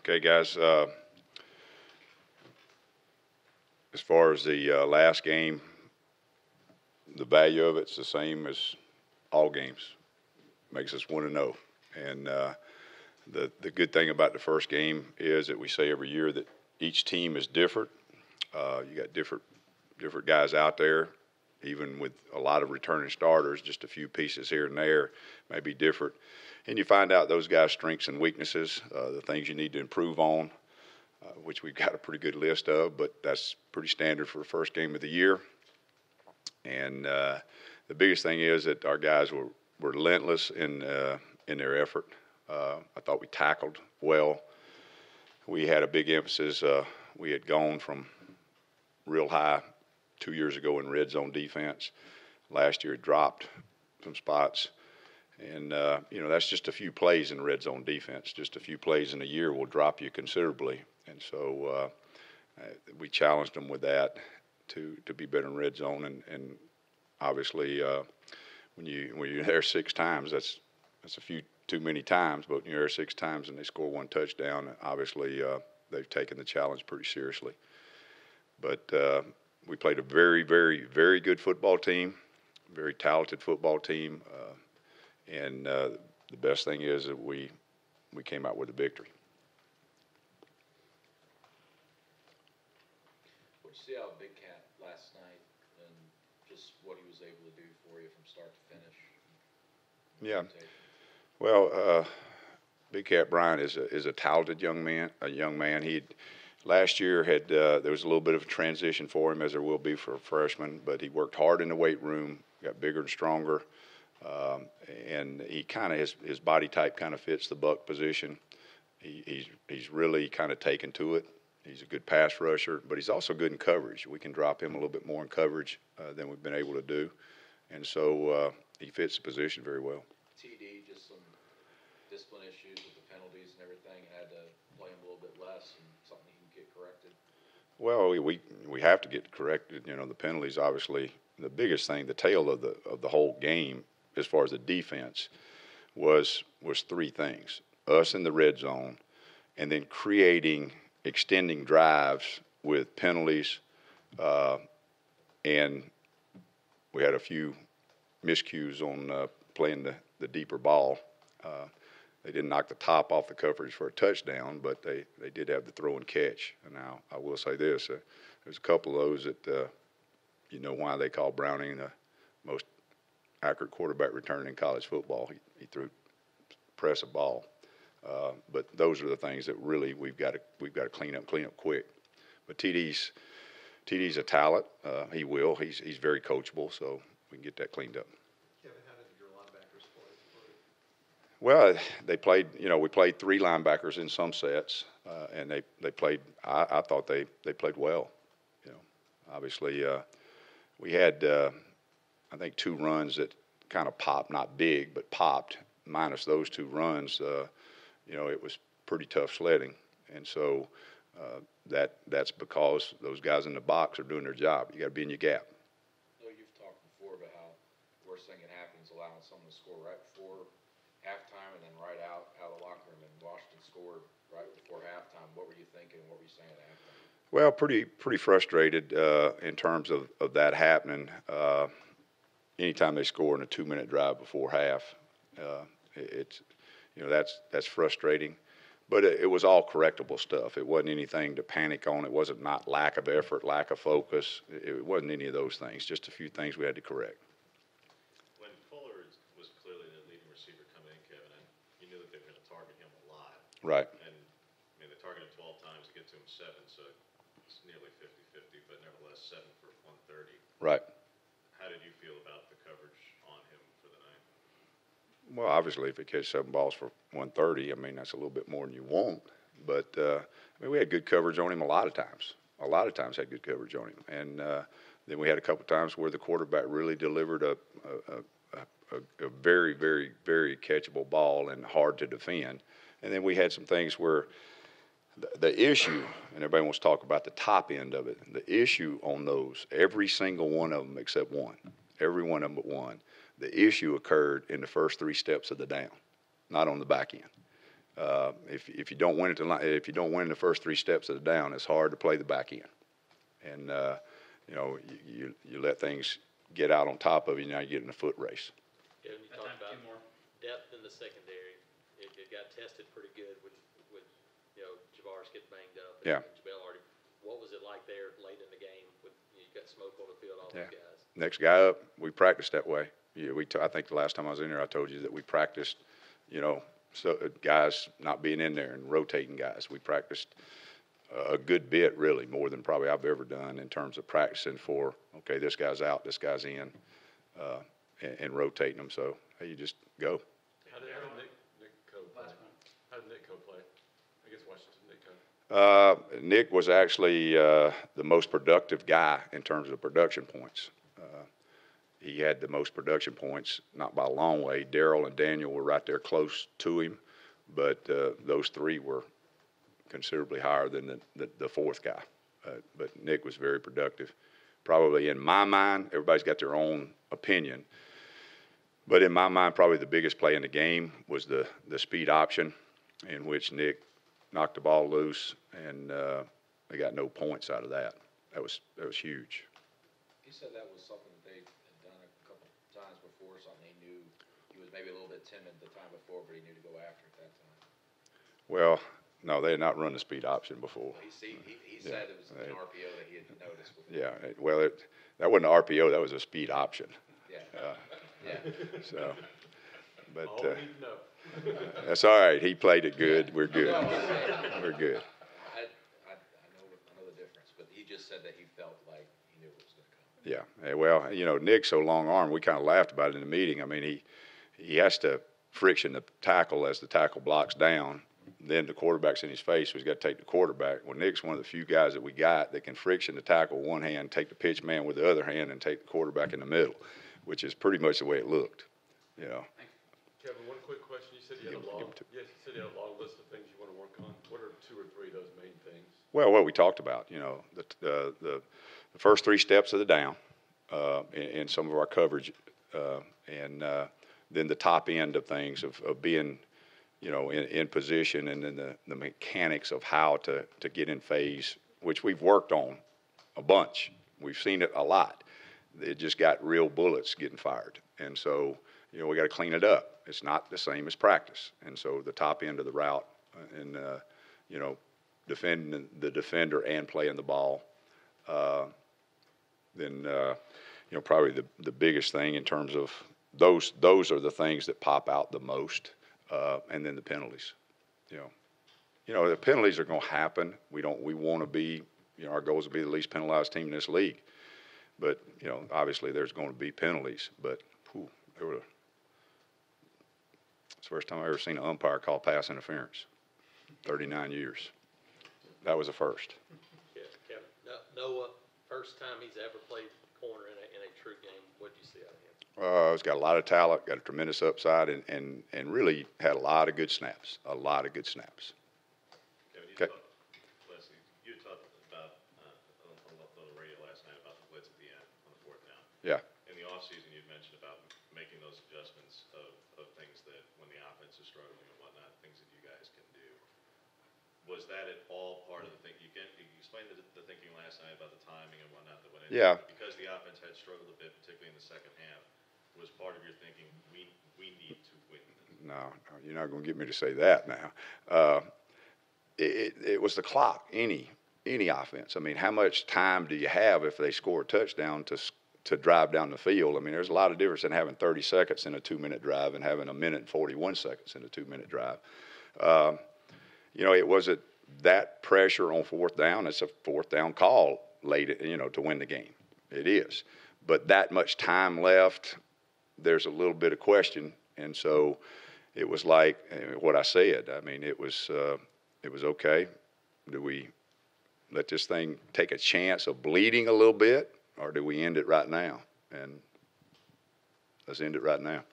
Okay, guys. As far as the last game, the value of it's the same as all games. Makes us 1-0. And the good thing about the first game is that we say every year that each team is different. You got different guys out there, even with a lot of returning starters. Just a few pieces here and there may be different. And you find out those guys' strengths and weaknesses, the things you need to improve on, which we've got a pretty good list of, but that's pretty standard for the first game of the year. And the biggest thing is that our guys were relentless in their effort. I thought we tackled well. We had a big emphasis. We had gone from real high 2 years ago in red zone defense. Last year it dropped some spots. And, that's just a few plays in red zone defense. Just a few plays in a year will drop you considerably. And so we challenged them with that to be better in red zone. And obviously when you're there 6 times, that's a few too many times. But when you're there 6 times and they score 1 touchdown, obviously they've taken the challenge pretty seriously. But we played a very, very, very good football team, very talented football team. And the best thing is that we came out with a victory. What did you see out of Big Cat last night and just what he was able to do for you from start to finish? Yeah. Well, Big Cat Bryant is a talented young man. He last year had there was a little bit of a transition for him, as there will be for a freshman, but he worked hard in the weight room, got bigger and stronger. And he kind of his body type kind of fits the buck position. He's really kind of taken to it. He's a good pass rusher, but he's also good in coverage. We can drop him a little bit more in coverage than we've been able to do, and so he fits the position very well. TD, just some discipline issues with the penalties and everything. Had to play him a little bit less, and something he can get corrected. Well, we have to get corrected. The penalties, obviously, the biggest thing, the tail of the whole game, as far as the defense, was 3 things: us in the red zone, and then extending drives with penalties, and we had a few miscues on playing the deeper ball. They didn't knock the top off the coverage for a touchdown, but they did have the throw and catch. And now I will say this: there's a couple of those that why they call Browning the most accurate quarterback return in college football. He threw press a ball, but those are the things that really we've got to clean up quick. But TD's a talent. He will. He's very coachable, so we can get that cleaned up. Kevin, how did your linebackers play for you? Well, they played. We played 3 linebackers in some sets, and they played. I thought they played well. Obviously, we had. I think 2 runs that kind of popped, not big, but popped. Minus those 2 runs, it was pretty tough sledding. And so that's because those guys in the box are doing their job. You got to be in your gap. I know you've talked before about how the worst thing that happens is allowing someone to score right before halftime and then right out of the locker room. And Washington scored right before halftime. What were you thinking? What were you saying at halftime? Well, pretty frustrated in terms of that happening. Anytime they score in a 2-minute drive before half, that's frustrating. But it was all correctable stuff. It wasn't anything to panic on. It wasn't not lack of effort, lack of focus. It wasn't any of those things. Just a few things we had to correct. When Fuller was clearly the leading receiver coming in, Kevin, and you knew that they were going to target him a lot. Right. And they targeted 12 times to get to him 7, so it's nearly 50-50, but nevertheless 7 for 130. Right. How did you feel about the coverage on him for the night? Well, obviously, if he catches 7 balls for 130, that's a little bit more than you want. But, we had good coverage on him a lot of times. A lot of times had good coverage on him. And then we had a couple of times where the quarterback really delivered a very, very, very catchable ball and hard to defend. And then we had some things where the issue, and everybody wants to talk about the top end of it, the issue on those, every single one of them except one, every one of them but one, the issue occurred in the first 3 steps of the down, not on the back end. If you don't win it, if you don't win the first 3 steps of the down, it's hard to play the back end. And you know, you let things get out on top of you, now you get in a foot race. Kevin, you talked about depth in the secondary. It got tested pretty good with you know, Javaris getting banged up. And Yeah. Jabel already. What was it like there late in the game? With you got Smoke on the field, all Yeah. those guys. Next guy up, we practiced that way. Yeah, I think the last time I was in there, I told you that we practiced, you know, so guys not being in there and rotating guys. We practiced a good bit, really, more than probably I've ever done in terms of practicing for, okay, this guy's out, this guy's in, and rotating them. So, hey, you just go. How did Nick Coe play? How did Nick Coe play against Washington? Nick Coe. Nick was actually the most productive guy in terms of production points. He had the most production points, not by a long way. Darryl and Daniel were right there close to him, but those 3 were considerably higher than the 4th guy. But Nick was very productive. Probably in my mind, everybody's got their own opinion, but in my mind, probably the biggest play in the game was the speed option, in which Nick knocked the ball loose, and they got no points out of that. That was huge. He said that was something that they had done a couple times before, something he knew. He was maybe a little bit timid the time before, but he knew to go after it that time. Well, no, they had not run the speed option before. He said it was an RPO that he had noticed. Yeah, well, that wasn't an RPO, that was a speed option. Yeah. Yeah. So, but All we need to know. that's all right. He played it good. We're good. We're good. I know the difference, but he just said that he felt like he knew it was going to come. Yeah. Well, you know, Nick's so long armed. We kind of laughed about it in the meeting. I mean, he has to friction the tackle as the tackle blocks down. Then the quarterback's in his face, so he's got to take the quarterback. Well, Nick's one of the few guys that we got that can friction the tackle with one hand, take the pitch man with the other hand, and take the quarterback in the middle, which is pretty much the way it looked. You know. Kevin, one quick question. You said you had a long list of things you want to work on. What are 2 or 3 of those main things? Well, what we talked about, you know, the first 3 steps of the down in some of our coverage, and then the top end of things of being, you know, in position, and then the mechanics of how to get in phase, which we've worked on a bunch. We've seen it a lot. It just got real bullets getting fired. And so, you know, we got to clean it up. It's not the same as practice. And so the top end of the route and, you know, defending the defender and playing the ball, then, you know, probably the biggest thing in terms of those are the things that pop out the most. And then the penalties, you know, the penalties are going to happen. We want to be, you know, our goal is to be the least penalized team in this league. But, you know, obviously there's going to be penalties. But, it's the first time I've ever seen an umpire call pass interference. 39 years. That was a first. Yeah, Kevin. Noah, first time he's ever played corner in a true game. What did you see out of him? He's got a lot of talent, got a tremendous upside, and really had a lot of good snaps. A lot of good snaps. Kevin, Okay. Leslie, you talked about on the radio last night about the blitz at the end on the 4th down. Yeah. In the offseason, you'd mentioned about making those adjustments of things that when the offense is struggling and whatnot, things that you guys can do. Was that at all part of the thing? You explained the thinking last night about the timing and whatnot that went into Yeah. it. Because the offense had struggled a bit, particularly in the second half, was part of your thinking, we need to win this? No, you're not going to get me to say that now. It was the clock, any offense. I mean, how much time do you have if they score a touchdown to drive down the field? I mean, there's a lot of difference in having 30 seconds in a 2-minute drive and having 1 minute and 41 seconds in a 2-minute drive. You know, it wasn't that pressure on 4th down. It's a 4th down call late, you know, to win the game. It is. But that much time left, there's a little bit of question. And so it was like what I said. I mean, it was okay. Do we let this thing take a chance of bleeding a little bit, or do we end it right now? And let's end it right now.